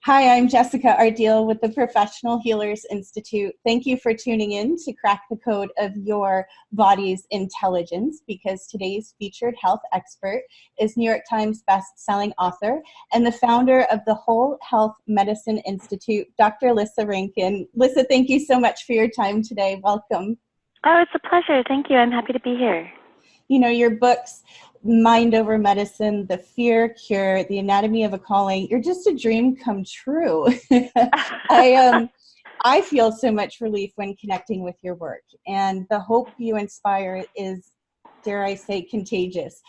Hi, I'm Jessica Ardeal with the Professional Healers Institute. Thank you for tuning in to crack the code of your body's intelligence, because today's featured health expert is New York Times best-selling author and the founder of the Whole Health Medicine Institute, Dr. Lissa Rankin. Lissa, thank you so much for your time today. Welcome. Oh, it's a pleasure. Thank you. I'm happy to be here. You know, your books, Mind Over Medicine, The Fear Cure, The Anatomy of a Calling, you're just a dream come true. I feel so much relief when connecting with your work, and the hope you inspire is, dare I say, contagious.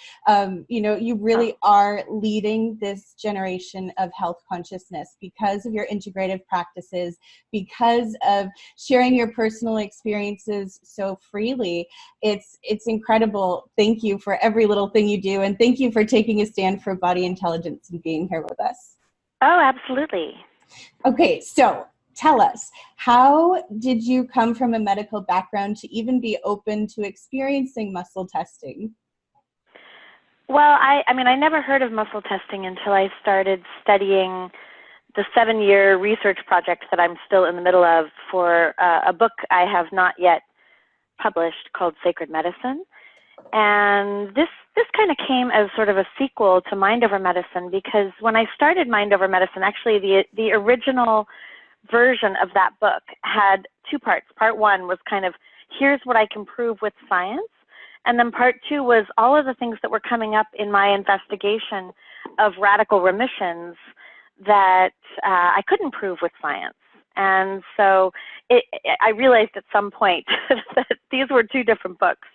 You really are leading this generation of health consciousness because of your integrative practices, because of sharing your personal experiences so freely. It's incredible. Thank you for every little thing you do, and thank you for taking a stand for body intelligence and being here with us. Oh, absolutely. Okay, so tell us, how did you come from a medical background to even be open to experiencing muscle testing? Well, I never heard of muscle testing until I started studying the 7-year research project that I'm still in the middle of for a book I have not yet published called Sacred Medicine. And this kind of came as sort of a sequel to Mind Over Medicine, because when I started Mind Over Medicine, actually the original version of that book had 2 parts. Part 1 was kind of, here's what I can prove with science. And then part 2 was all of the things that were coming up in my investigation of radical remissions that I couldn't prove with science. And so I realized at some point that these were 2 different books,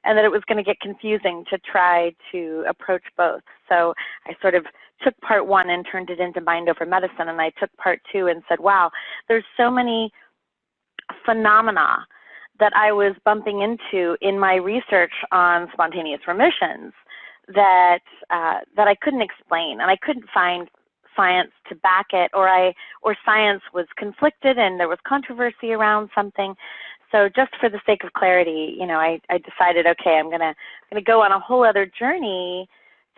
and that it was going to get confusing to try to approach both. So I sort of took part 1 and turned it into Mind Over Medicine, and I took part 2 and said, wow, there's so many phenomena that I was bumping into in my research on spontaneous remissions that I couldn't explain, and I couldn't find science to back it, or science was conflicted and there was controversy around something. So just for the sake of clarity, I decided, okay, I'm gonna go on a whole other journey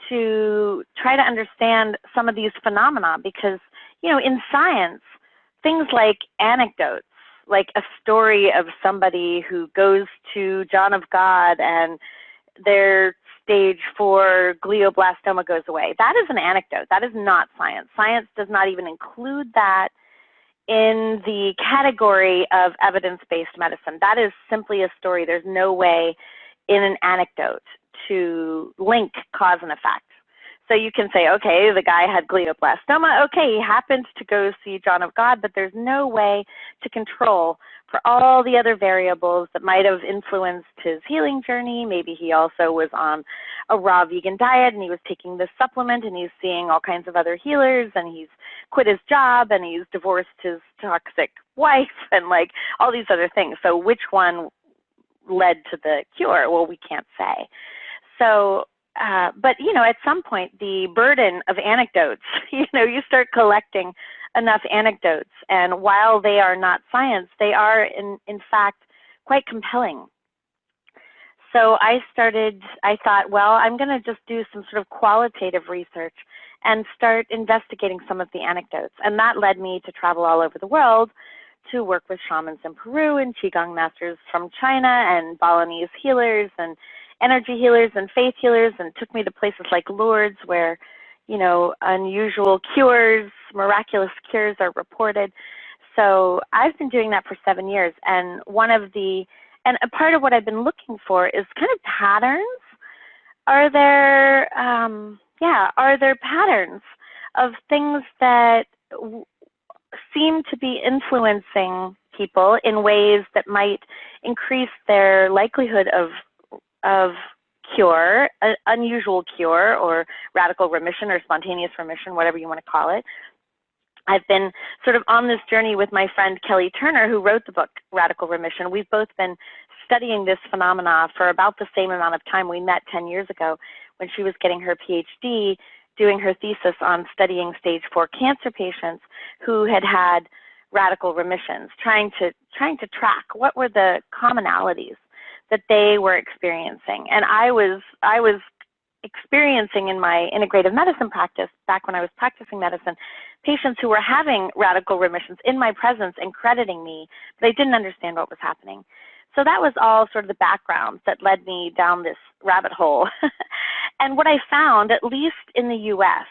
to try to understand some of these phenomena, because, in science, things like anecdotes, like a story of somebody who goes to John of God and their stage 4 glioblastoma goes away. That is an anecdote. That is not science. Science does not even include that in the category of evidence-based medicine. That is simply a story. There's no way in an anecdote to link cause and effect. So you can say, okay, the guy had glioblastoma. Okay, he happened to go see John of God, but there's no way to control for all the other variables that might have influenced his healing journey. Maybe he also was on a raw vegan diet and he was taking this supplement and he's seeing all kinds of other healers, and he's quit his job and he's divorced his toxic wife and like all these other things. So which one led to the cure? Well, we can't say. So but, at some point, the burden of anecdotes, you start collecting enough anecdotes. And while they are not science, they are, in fact, quite compelling. So I thought, well, I'm going to just do some sort of qualitative research and start investigating some of the anecdotes. And that led me to travel all over the world to work with shamans in Peru and Qigong masters from China and Balinese healers and energy healers and faith healers, and took me to places like Lourdes where, unusual cures, miraculous cures are reported. So I've been doing that for 7 years, and a part of what I've been looking for is kind of patterns. Are there patterns of things that seem to be influencing people in ways that might increase their likelihood of cure, unusual cure, or radical remission, or spontaneous remission, whatever you want to call it. I've been sort of on this journey with my friend Kelly Turner, who wrote the book Radical Remission. We've both been studying this phenomena for about the same amount of time. We met 10 years ago when she was getting her PhD, doing her thesis on studying stage 4 cancer patients who had had radical remissions, trying to track what were the commonalities that they were experiencing. And I was experiencing in my integrative medicine practice, back when I was practicing medicine, patients who were having radical remissions in my presence and crediting me, but I didn't understand what was happening. So that was all sort of the background that led me down this rabbit hole. And what I found, at least in the US,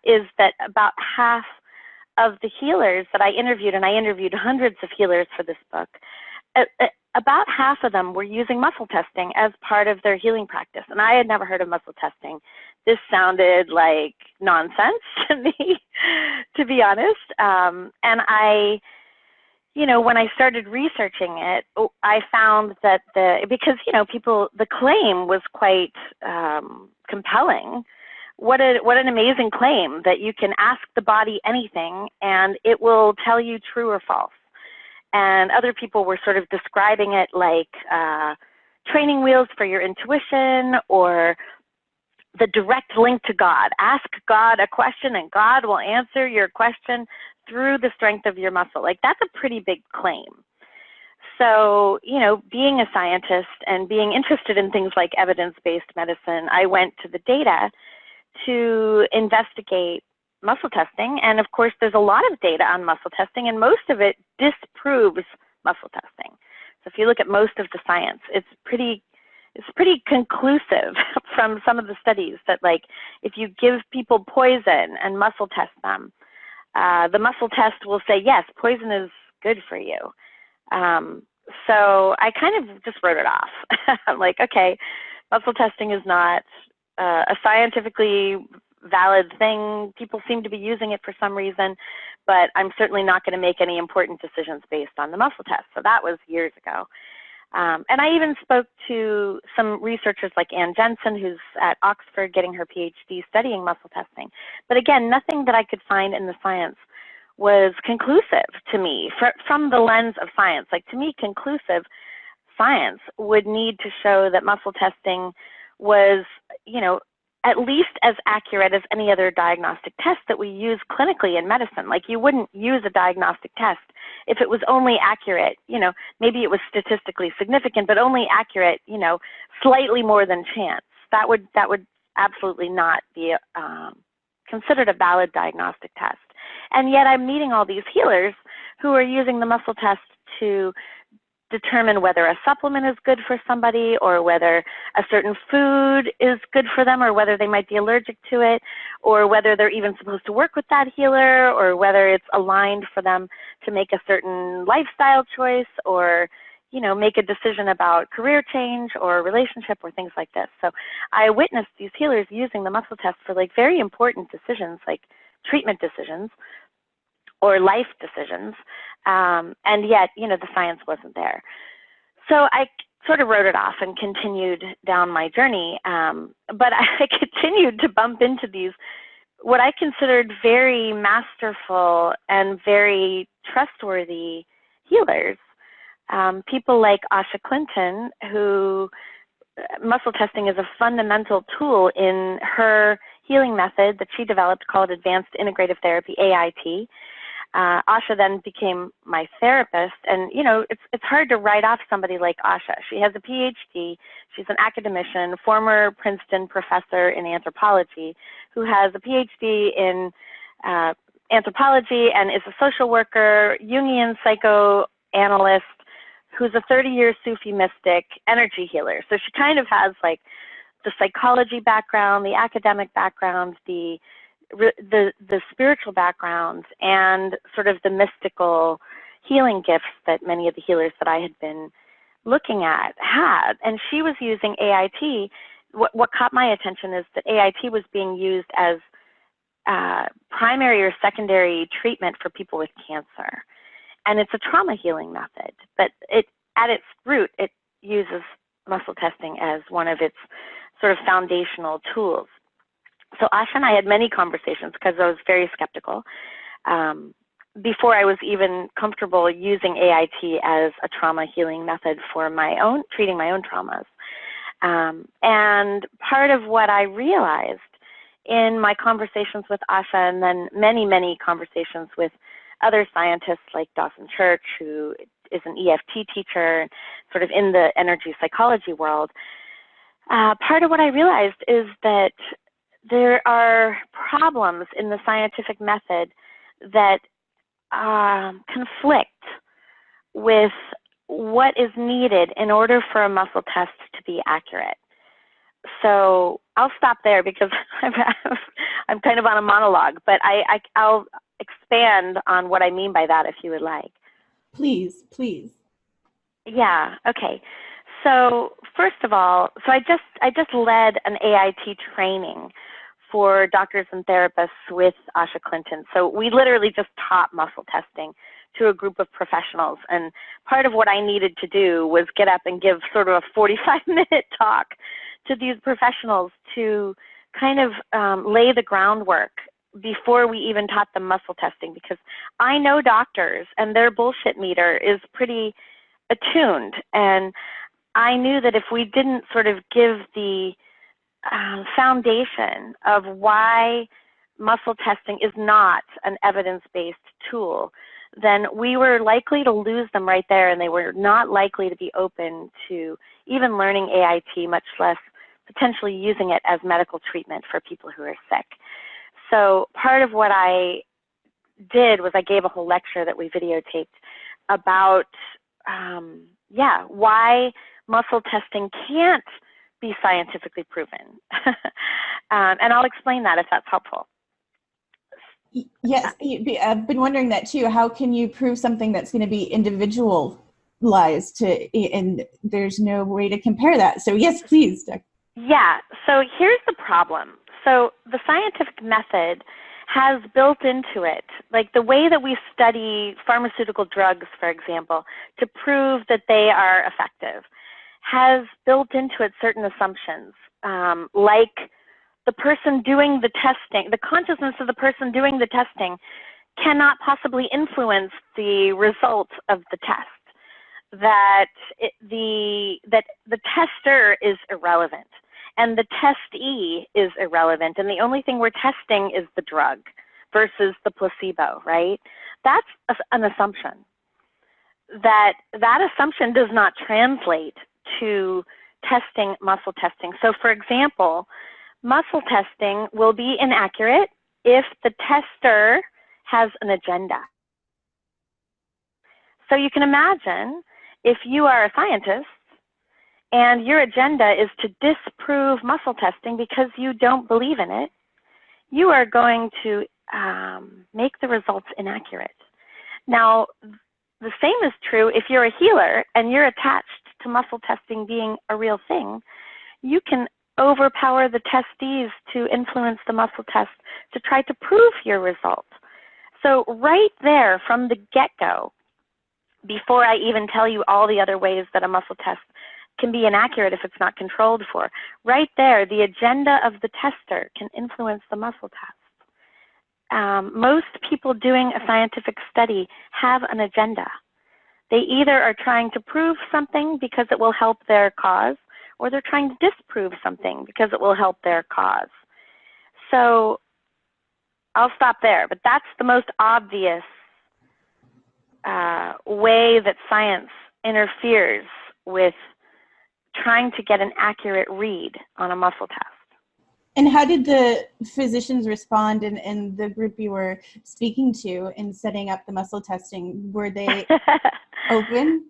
is that about half of the healers that I interviewed, and I interviewed hundreds of healers for this book, about half of them were using muscle testing as part of their healing practice. And I had never heard of muscle testing. This sounded like nonsense to me, to be honest. And I, when I started researching it, I found that because, the claim was quite compelling. What an amazing claim that you can ask the body anything and it will tell you true or false. And other people were sort of describing it like training wheels for your intuition, or the direct link to God. Ask God a question and God will answer your question through the strength of your muscle. Like, that's a pretty big claim. So, being a scientist and being interested in things like evidence-based medicine, I went to the data to investigate muscle testing. And of course, there's a lot of data on muscle testing, and most of it disproves muscle testing. So if you look at most of the science, it's pretty conclusive from some of the studies that, like, if you give people poison and muscle test them, the muscle test will say, yes, poison is good for you. So I kind of just wrote it off. I'm like, okay, muscle testing is not a scientifically valid thing. People seem to be using it for some reason, but I'm certainly not going to make any important decisions based on the muscle test. So that was years ago. And I even spoke to some researchers like Ann Jensen, who's at Oxford getting her PhD studying muscle testing. But again, nothing that I could find in the science was conclusive to me from the lens of science. Like, to me, conclusive science would need to show that muscle testing was, at least as accurate as any other diagnostic test that we use clinically in medicine. Like, you wouldn't use a diagnostic test if it was only accurate, maybe it was statistically significant, but only accurate, slightly more than chance. That would absolutely not be considered a valid diagnostic test. And yet I'm meeting all these healers who are using the muscle test to determine whether a supplement is good for somebody, or whether a certain food is good for them, or whether they might be allergic to it, or whether they're even supposed to work with that healer, or whether it's aligned for them to make a certain lifestyle choice, or make a decision about career change or relationship or things like this. So I witnessed these healers using the muscle test for, like, very important decisions, like treatment decisions or life decisions, and yet, the science wasn't there. So I sort of wrote it off and continued down my journey, but I continued to bump into these, what I considered very masterful and very trustworthy healers, people like Asha Clinton, who muscle testing is a fundamental tool in her healing method that she developed called Advanced Integrative Therapy, AIT. Asha then became my therapist, and it's hard to write off somebody like Asha. She has a PhD, she's an academician, former Princeton professor in anthropology, who has a PhD in anthropology and is a social worker, Jungian psychoanalyst, who's a 30-year Sufi mystic, energy healer. So she kind of has, like, the psychology background, the academic background, the spiritual background, and sort of the mystical healing gifts that many of the healers that I had been looking at had. And she was using AIT. What caught my attention is that AIT was being used as primary or secondary treatment for people with cancer. And it's a trauma healing method, but at its root, it uses muscle testing as one of its sort of foundational tools. So Asha and I had many conversations because I was very skeptical before I was even comfortable using AIT as a trauma healing method for treating my own traumas. And part of what I realized in my conversations with Asha, and then many, many conversations with other scientists like Dawson Church, who is an EFT teacher, sort of in the energy psychology world, Part of what I realized is that there are problems in the scientific method that conflict with what is needed in order for a muscle test to be accurate. So I'll stop there because I'm kind of on a monologue, but I'll expand on what I mean by that if you would like. Please, please. Yeah, okay. So first of all, I just led an AIT training for doctors and therapists with Asha Clinton. So we literally just taught muscle testing to a group of professionals. And part of what I needed to do was get up and give sort of a 45-minute talk to these professionals to kind of lay the groundwork before we even taught them muscle testing, because I know doctors and their bullshit meter is pretty attuned. And I knew that if we didn't sort of give the foundation of why muscle testing is not an evidence-based tool, then we were likely to lose them right there, and they were not likely to be open to even learning AIT, much less potentially using it as medical treatment for people who are sick. So part of what I did was I gave a whole lecture that we videotaped about why muscle testing can't be scientifically proven. And I'll explain that if that's helpful. Yes, I've been wondering that too. How can you prove something that's going to be individualized and there's no way to compare that? So yes, please, Dr. Yeah, so here's the problem. So the scientific method has built into it, like the way that we study pharmaceutical drugs, for example, to prove that they are effective, has built into it certain assumptions, like the person doing the testing, the consciousness of the person doing the testing cannot possibly influence the results of the test, that the tester is irrelevant, and the testee is irrelevant, and the only thing we're testing is the drug versus the placebo, right? That's an assumption. That assumption does not translate to testing muscle testing. So for example, muscle testing will be inaccurate if the tester has an agenda. So you can imagine if you are a scientist and your agenda is to disprove muscle testing because you don't believe in it, you are going to make the results inaccurate. Now, the same is true if you're a healer and you're attached to muscle testing being a real thing. You can overpower the testees to influence the muscle test to try to prove your result. So right there from the get-go, before I even tell you all the other ways that a muscle test can be inaccurate if it's not controlled for, right there, the agenda of the tester can influence the muscle test. Most people doing a scientific study have an agenda. They either are trying to prove something because it will help their cause, or they're trying to disprove something because it will help their cause. So I'll stop there, but that's the most obvious way that science interferes with trying to get an accurate read on a muscle test. And how did the physicians respond in the group you were speaking to in setting up the muscle testing? Were they open?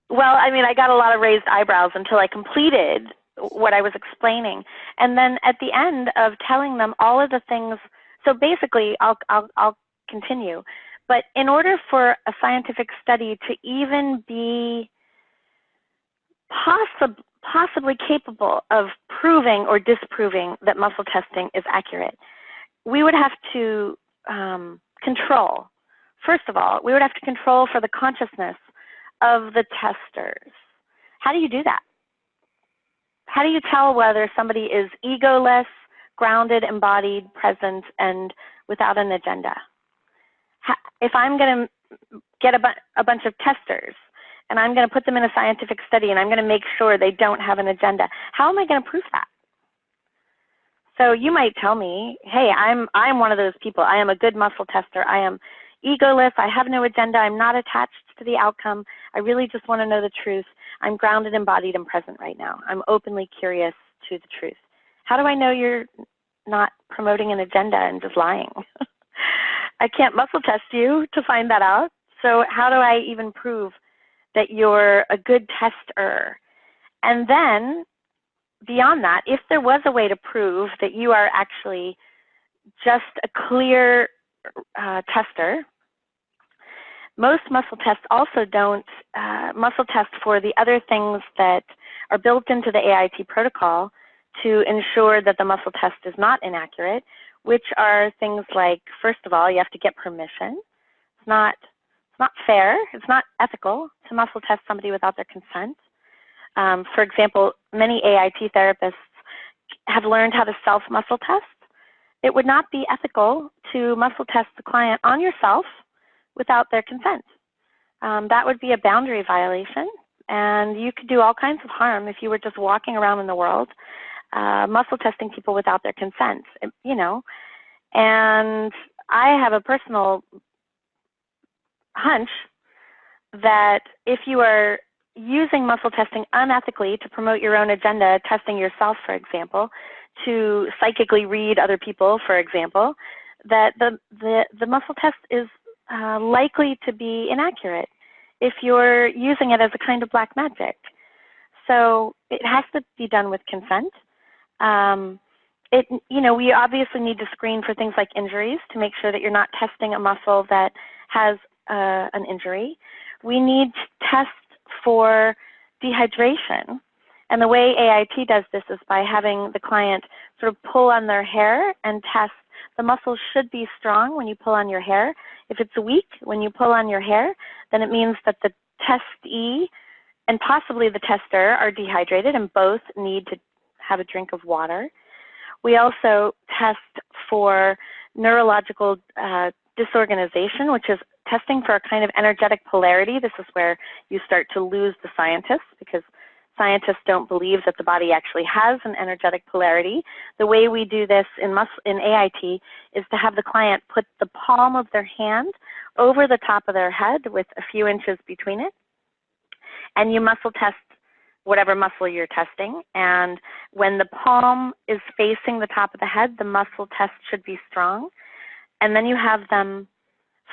Well, I mean, I got a lot of raised eyebrows until I completed what I was explaining. And then at the end of telling them all of the things, so basically, I'll continue. But in order for a scientific study to even be possibly capable of proving or disproving that muscle testing is accurate, we would have to control. First of all, we would have to control for the consciousness of the testers. How do you do that? How do you tell whether somebody is egoless, grounded, embodied, present, and without an agenda? If I'm going to get a bunch of testers and I'm going to put them in a scientific study and I'm going to make sure they don't have an agenda, how am I going to prove that? So you might tell me, hey, I'm one of those people. I am a good muscle tester. I am egoless. I have no agenda. I'm not attached to the outcome. I really just want to know the truth. I'm grounded, embodied, and present right now. I'm openly curious to the truth? How do I know you're not promoting an agenda and just lying? I can't muscle test you to find that out. So how do I even prove that you're a good tester? And then beyond that, if there was a way to prove that you are actually just a clear tester, most muscle tests also don't muscle test for the other things that are built into the AIT protocol to ensure that the muscle test is not inaccurate, which are things like, first of all, you have to get permission. It's not fair, it's not ethical to muscle test somebody without their consent. For example, many AIT therapists have learned how to self-muscle test. It would not be ethical to muscle test the client on yourself without their consent. That would be a boundary violation, and you could do all kinds of harm if you were just walking around in the world muscle testing people without their consent, you know. And I have a personal hunch that if you are using muscle testing unethically to promote your own agenda, testing yourself, for example, to psychically read other people, for example, that the muscle test is likely to be inaccurate if you're using it as a kind of black magic. So it has to be done with consent. We obviously need to screen for things like injuries to make sure that you're not testing a muscle that has an injury. We need to test for dehydration. And the way AIT does this is by having the client sort of pull on their hair and test. The muscles should be strong when you pull on your hair. If it's weak when you pull on your hair, then it means that the testee and possibly the tester are dehydrated and both need to have a drink of water. We also test for neurological disorganization, which is testing for a kind of energetic polarity. This is where you start to lose the scientists because scientists don't believe that the body actually has an energetic polarity. The way we do this in AIT is to have the client put the palm of their hand over the top of their head with a few inches between it, and you muscle test whatever muscle you're testing. And when the palm is facing the top of the head, the muscle test should be strong. And then you have them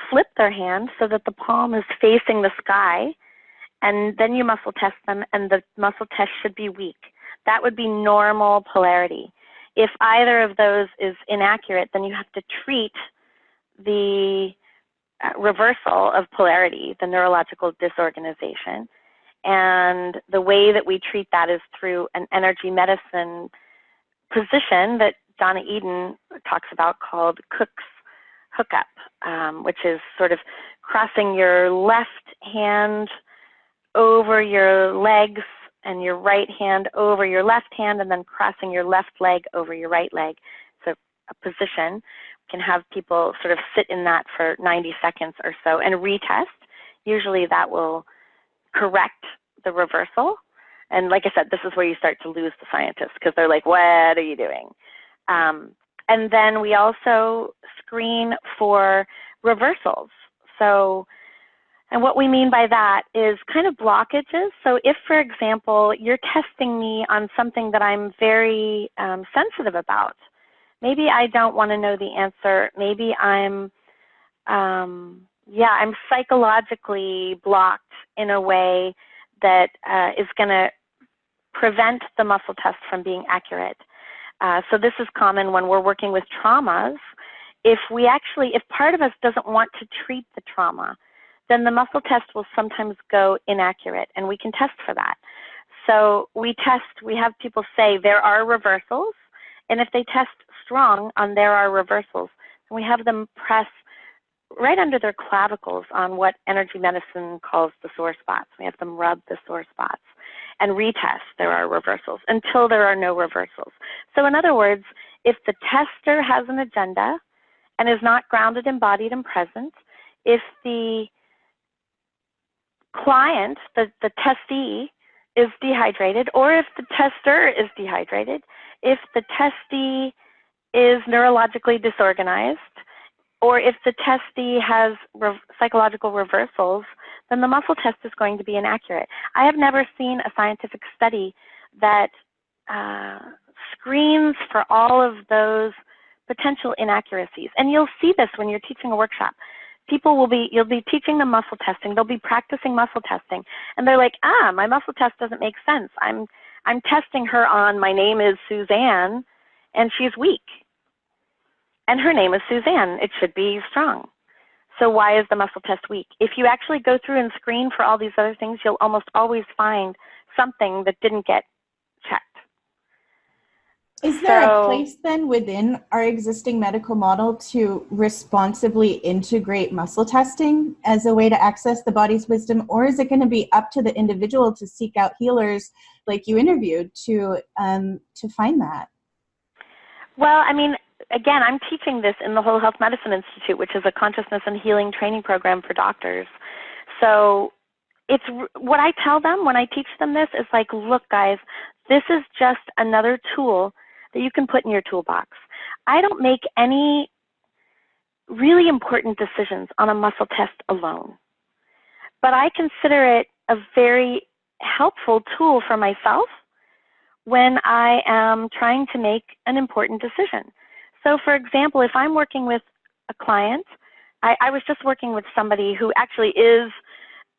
flip their hand so that the palm is facing the sky, and then you muscle test them, and the muscle test should be weak. That would be normal polarity. If either of those is inaccurate, then you have to treat the reversal of polarity, the neurological disorganization. And the way that we treat that is through an energy medicine position that Donna Eden talks about called Cook's hookup, which is sort of crossing your left hand over your legs and your right hand over your left hand, and then crossing your left leg over your right leg. So a position. We can have people sort of sit in that for 90 seconds or so and retest. Usually that will correct the reversal. And like I said, this is where you start to lose the scientists because they're like, what are you doing? And then we also screen for reversals. So, and what we mean by that is kind of blockages. So if, for example, you're testing me on something that I'm very sensitive about, maybe I don't want to know the answer. Maybe I'm psychologically blocked in a way that is going to prevent the muscle test from being accurate. So this is common when we're working with traumas. If part of us doesn't want to treat the trauma, then the muscle test will sometimes go inaccurate, and we can test for that. So we have people say there are reversals, and if they test strong on there are reversals, and we have them press right under their clavicles on what energy medicine calls the sore spots. We have them rub the sore spots and retest there are reversals until there are no reversals. So in other words, if the tester has an agenda and is not grounded, embodied, and present, if the client, the testee, is dehydrated, or if the tester is dehydrated, if the testee is neurologically disorganized, or if the testee has psychological reversals, then the muscle test is going to be inaccurate. I have never seen a scientific study that screens for all of those potential inaccuracies. And you'll see this when you're teaching a workshop. You'll be teaching them muscle testing. They'll be practicing muscle testing. And they're like, my muscle test doesn't make sense. I'm testing her on, my name is Suzanne, and she's weak. And her name is Suzanne. It should be strong. So why is the muscle test weak? If you actually go through and screen for all these other things, you'll almost always find something that didn't get checked. Is there a place then within our existing medical model to responsibly integrate muscle testing as a way to access the body's wisdom, or is it going to be up to the individual to seek out healers like you interviewed to find that? Well, I mean, again, I'm teaching this in the Whole Health Medicine Institute, which is a consciousness and healing training program for doctors. So it's what I tell them when I teach them this is like, look, guys, this is just another tool that you can put in your toolbox. I don't make any really important decisions on a muscle test alone, but I consider it a very helpful tool for myself when I am trying to make an important decision. So for example, if I'm working with a client, I was just working with somebody who actually is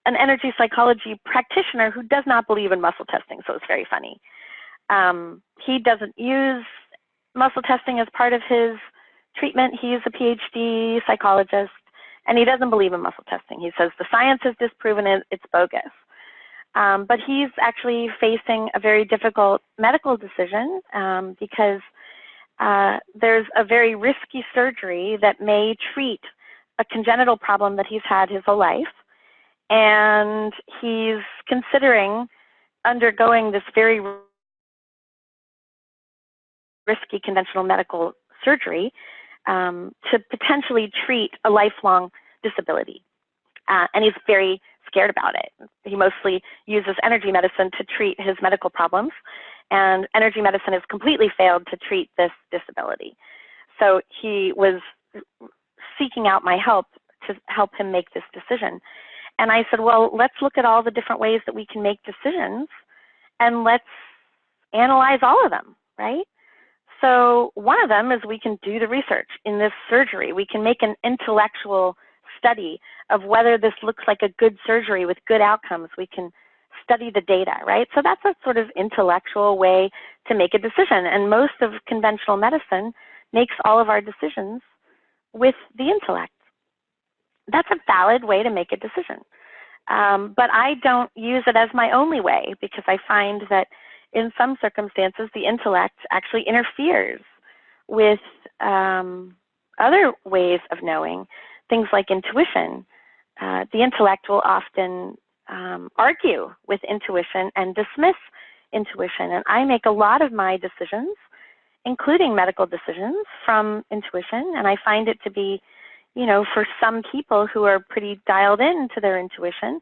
an energy psychology practitioner who does not believe in muscle testing, so it's very funny. He doesn't use muscle testing as part of his treatment. He's a PhD psychologist, and he doesn't believe in muscle testing. He says the science has disproven it, it's bogus. But he's actually facing a very difficult medical decision because there's a very risky surgery that may treat a congenital problem that he's had his whole life. And he's considering undergoing this very risky conventional medical surgery to potentially treat a lifelong disability. And he's very scared about it. He mostly uses energy medicine to treat his medical problems, and energy medicine has completely failed to treat this disability. So he was seeking out my help to help him make this decision. And I said, well, let's look at all the different ways that we can make decisions, and let's analyze all of them, right? So one of them is we can do the research in this surgery. We can make an intellectual study of whether this looks like a good surgery with good outcomes. We can study the data, right? So that's a sort of intellectual way to make a decision. And most of conventional medicine makes all of our decisions with the intellect. That's a valid way to make a decision. But I don't use it as my only way, because I find that in some circumstances, the intellect actually interferes with other ways of knowing, things like intuition. The intellect will often argue with intuition and dismiss intuition. And I make a lot of my decisions, including medical decisions, from intuition. And I find it to be, you know, for some people who are pretty dialed into their intuition,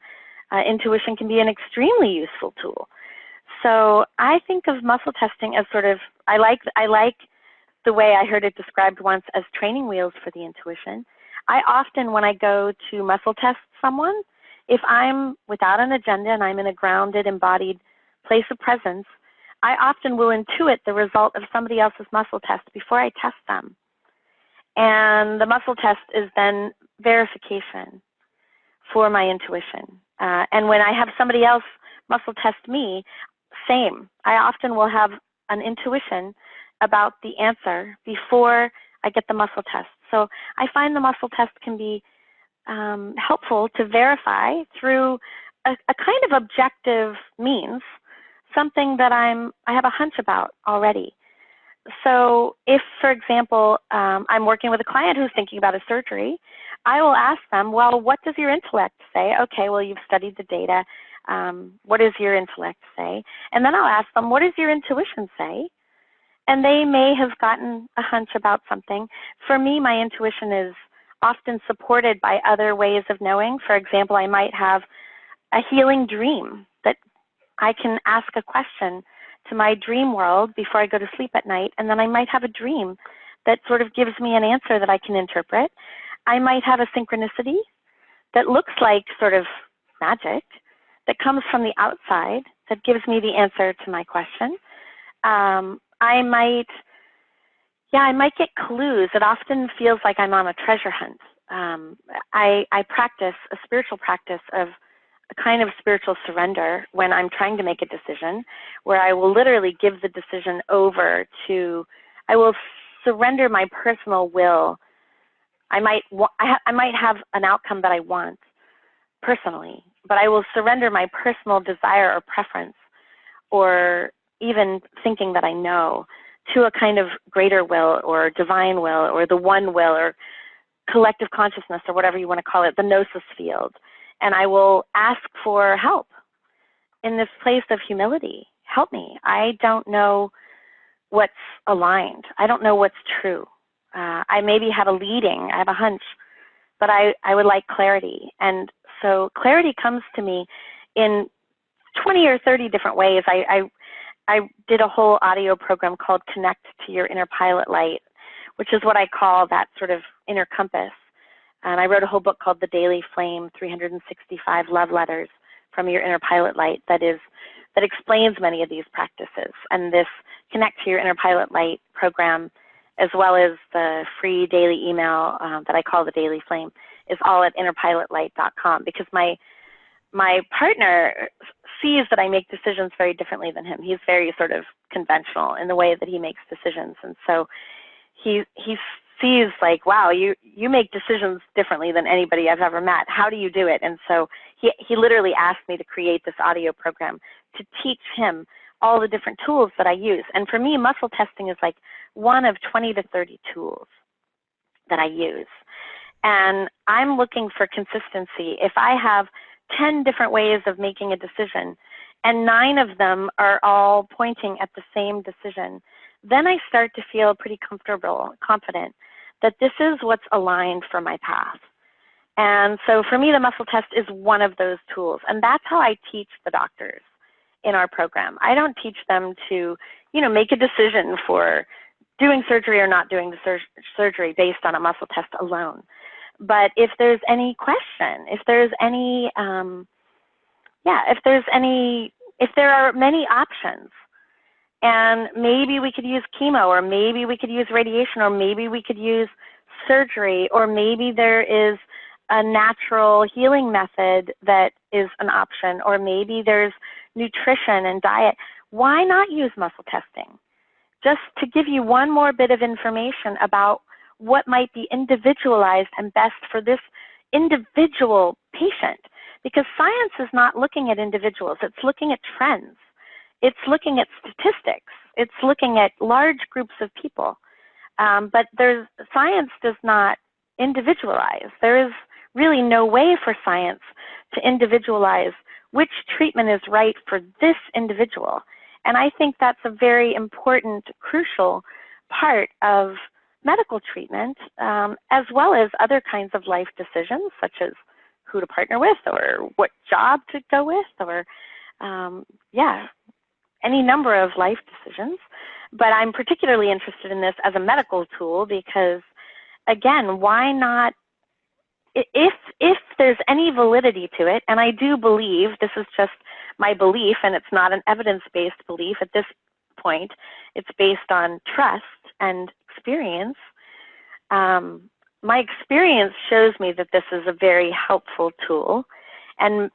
intuition can be an extremely useful tool. So I think of muscle testing as sort of, I like the way I heard it described once as training wheels for the intuition. I often, when I go to muscle test someone, if I'm without an agenda and I'm in a grounded, embodied place of presence, I often will intuit the result of somebody else's muscle test before I test them. And the muscle test is then verification for my intuition. And when I have somebody else muscle test me, same. I often will have an intuition about the answer before I get the muscle test. So I find the muscle test can be helpful to verify through a kind of objective means, something that I have a hunch about already. So if, for example, I'm working with a client who's thinking about a surgery, I will ask them, well, what does your intellect say? Okay, well, you've studied the data. What does your intellect say? And then I'll ask them, what does your intuition say? And they may have gotten a hunch about something. For me, my intuition is often supported by other ways of knowing. For example, I might have a healing dream that I can ask a question to my dream world before I go to sleep at night, and then I might have a dream that sort of gives me an answer that I can interpret. I might have a synchronicity that looks like sort of magic that comes from the outside that gives me the answer to my question. I might get clues. It often feels like I'm on a treasure hunt. I practice a spiritual practice of a kind of spiritual surrender when I'm trying to make a decision, where I will literally give the decision over to, I will surrender my personal will. I might have an outcome that I want personally, but I will surrender my personal desire or preference, or even thinking that I know, to a kind of greater will or divine will or the one will or collective consciousness or whatever you want to call it, the gnosis field. And I will ask for help in this place of humility. Help me. I don't know what's aligned. I don't know what's true. I maybe have a leading, I have a hunch, but I would like clarity. And so clarity comes to me in 20 or 30 different ways. I did a whole audio program called Connect to Your Inner Pilot Light, which is what I call that sort of inner compass. And I wrote a whole book called The Daily Flame, 365 Love Letters from Your Inner Pilot Light that explains many of these practices. And this Connect to Your Inner Pilot Light program, as well as the free daily email that I call The Daily Flame, is all at innerpilotlight.com, because my partner sees that I make decisions very differently than him. He's very sort of conventional in the way that he makes decisions. And so he sees like, wow, you make decisions differently than anybody I've ever met. How do you do it? And so he literally asked me to create this audio program to teach him all the different tools that I use. And for me, muscle testing is like one of 20 to 30 tools that I use. And I'm looking for consistency. If I have 10 different ways of making a decision, and 9 of them are all pointing at the same decision, then I start to feel pretty confident that this is what's aligned for my path. And so for me, the muscle test is one of those tools. And that's how I teach the doctors in our program. I don't teach them to, make a decision for doing surgery or not doing the surgery based on a muscle test alone. But if there's any question, if there are many options, and maybe we could use chemo, or maybe we could use radiation, or maybe we could use surgery, or maybe there is a natural healing method that is an option, or maybe there's nutrition and diet. Why not use muscle testing? Just to give you one more bit of information about what might be individualized and best for this individual patient. Because science is not looking at individuals, it's looking at trends. It's looking at statistics. It's looking at large groups of people. But science does not individualize. There is really no way for science to individualize which treatment is right for this individual. And I think that's a very important, crucial part of medical treatment, as well as other kinds of life decisions, such as who to partner with, or what job to go with, or any number of life decisions. But I'm particularly interested in this as a medical tool because, again, why not, if there's any validity to it, and I do believe, this is just my belief, and it's not an evidence-based belief at this point, it's based on trust and experience. My experience shows me that this is a very helpful tool, and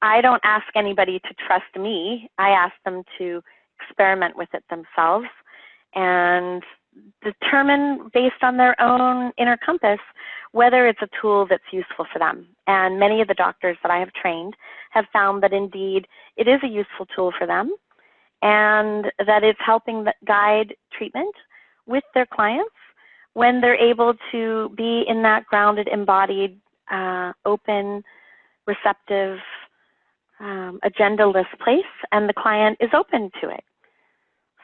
I don't ask anybody to trust me. I ask them to experiment with it themselves and determine based on their own inner compass whether it's a tool that's useful for them. And many of the doctors that I have trained have found that indeed it is a useful tool for them, and that it's helping guide treatment with their clients when they're able to be in that grounded, embodied, open, receptive, agenda-less place, and the client is open to it.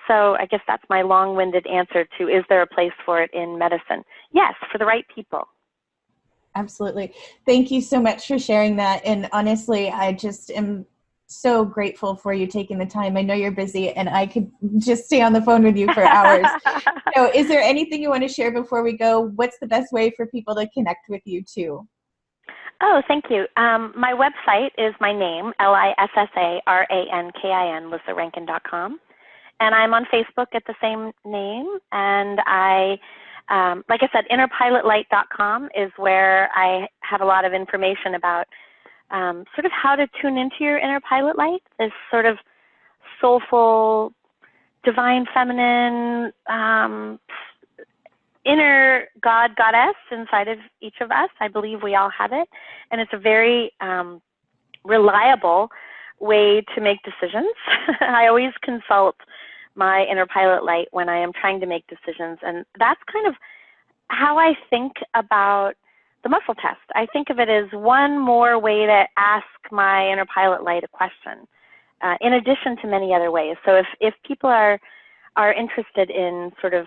So I guess that's my long-winded answer to, is there a place for it in medicine? Yes, for the right people. Absolutely. Thank you so much for sharing that. And honestly, I just am so grateful for you taking the time. I know you're busy, and I could just stay on the phone with you for hours. So is there anything you want to share before we go? What's the best way for people to connect with you too? Oh, thank you. My website is my name, LissaRankin, LissaRankin.com. And I'm on Facebook at the same name. And I, like I said, innerpilotlight.com is where I have a lot of information about sort of how to tune into your inner pilot light, this sort of soulful, divine feminine, inner God, goddess inside of each of us. I believe we all have it. And it's a very reliable way to make decisions. I always consult my inner pilot light when I am trying to make decisions. And that's kind of how I think about the muscle test. I think of it as one more way to ask my inner pilot light a question, in addition to many other ways. So if people are interested in sort of,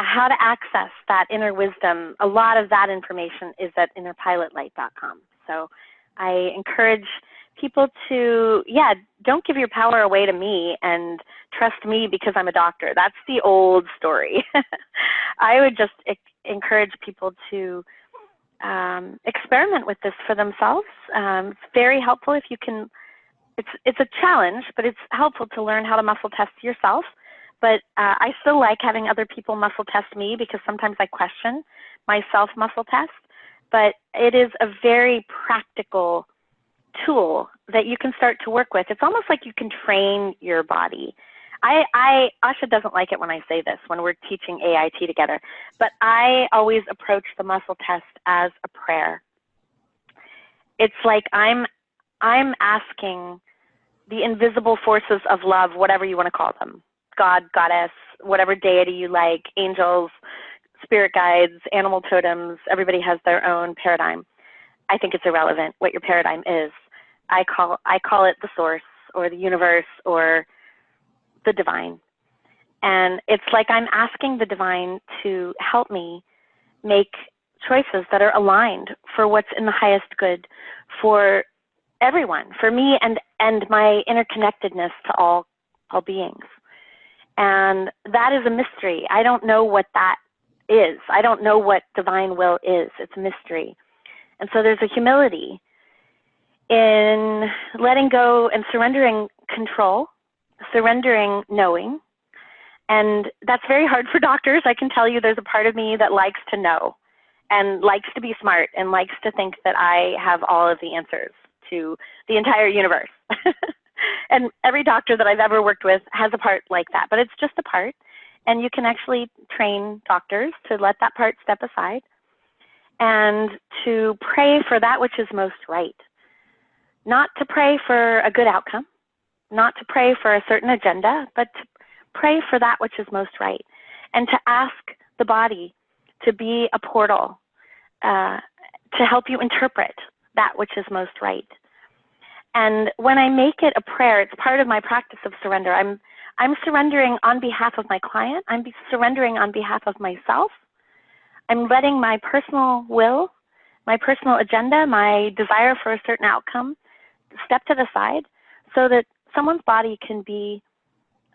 how to access that inner wisdom, a lot of that information is at innerpilotlight.com. So I encourage people to, don't give your power away to me and trust me because I'm a doctor. That's the old story. I would just encourage people to experiment with this for themselves. It's very helpful if you can. It's a challenge, but it's helpful to learn how to muscle test yourself. But I still like having other people muscle test me because sometimes I question my self muscle test. But it is a very practical tool that you can start to work with. It's almost like you can train your body. Asha doesn't like it when I say this, when we're teaching AIT together, but I always approach the muscle test as a prayer. It's like I'm asking the invisible forces of love, whatever you want to call them, God, goddess, whatever deity you like, angels, spirit guides, animal totems, everybody has their own paradigm. I think it's irrelevant what your paradigm is. I call it the source or the universe or the divine. And it's like I'm asking the divine to help me make choices that are aligned for what's in the highest good for everyone, for me and my interconnectedness to all beings. And that is a mystery. I don't know what that is. I don't know what divine will is. It's a mystery. And so there's a humility in letting go and surrendering control, surrendering knowing. And that's very hard for doctors. I can tell you there's a part of me that likes to know and likes to be smart and likes to think that I have all of the answers to the entire universe. And every doctor that I've ever worked with has a part like that, but it's just a part. And you can actually train doctors to let that part step aside and to pray for that which is most right. Not to pray for a good outcome, not to pray for a certain agenda, but to pray for that which is most right. And to ask the body to be a portal to help you interpret that which is most right. And when I make it a prayer, it's part of my practice of surrender. I'm surrendering on behalf of my client. I'm surrendering on behalf of myself. I'm letting my personal will, my personal agenda, my desire for a certain outcome step to the side so that someone's body can be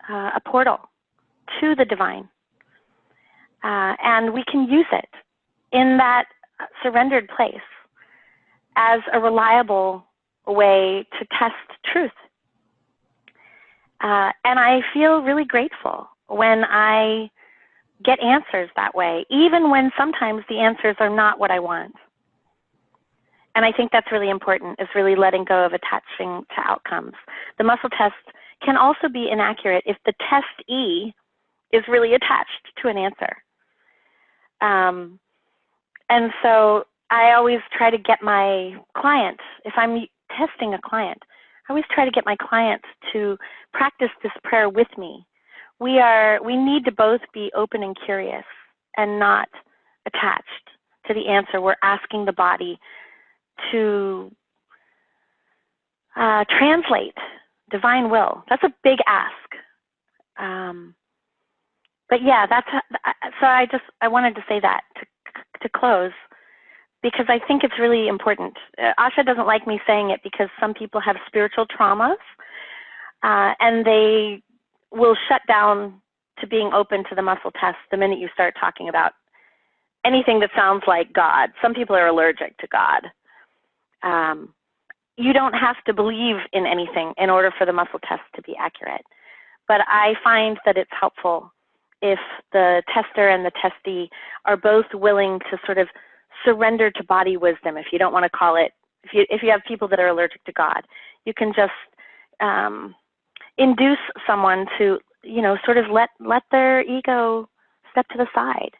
a portal to the divine. And we can use it in that surrendered place as a reliable way to test truth. And I feel really grateful when I get answers that way, even when sometimes the answers are not what I want. And I think that's really important, is really letting go of attaching to outcomes. The muscle test can also be inaccurate if the testee is really attached to an answer. And so I always try to get my clients, if I'm testing a client, I always try to get my clients to practice this prayer with me. We need to both be open and curious and not attached to the answer. We're asking the body to translate divine will. That's a big ask. But yeah, so I wanted to say that to close, because I think it's really important. Asha doesn't like me saying it because some people have spiritual traumas, and they will shut down to being open to the muscle test the minute you start talking about anything that sounds like God. Some people are allergic to God. You don't have to believe in anything in order for the muscle test to be accurate. but I find that it's helpful if the tester and the testee are both willing to sort of surrender to body wisdom, if you don't want to call it, if you have people that are allergic to God, you can just induce someone to, sort of let their ego step to the side.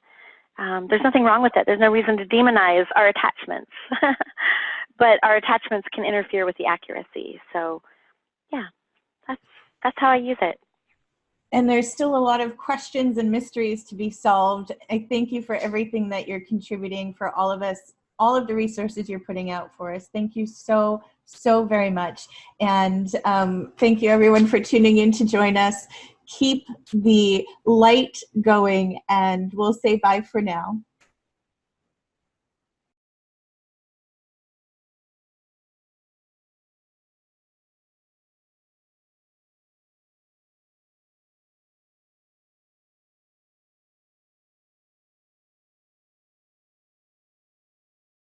There's nothing wrong with it. There's no reason to demonize our attachments, but our attachments can interfere with the accuracy. So yeah, that's how I use it. And there's still a lot of questions and mysteries to be solved. I thank you for everything that you're contributing for all of us, all of the resources you're putting out for us. Thank you so, so very much. And thank you everyone for tuning in to join us. Keep the light going, and we'll say bye for now.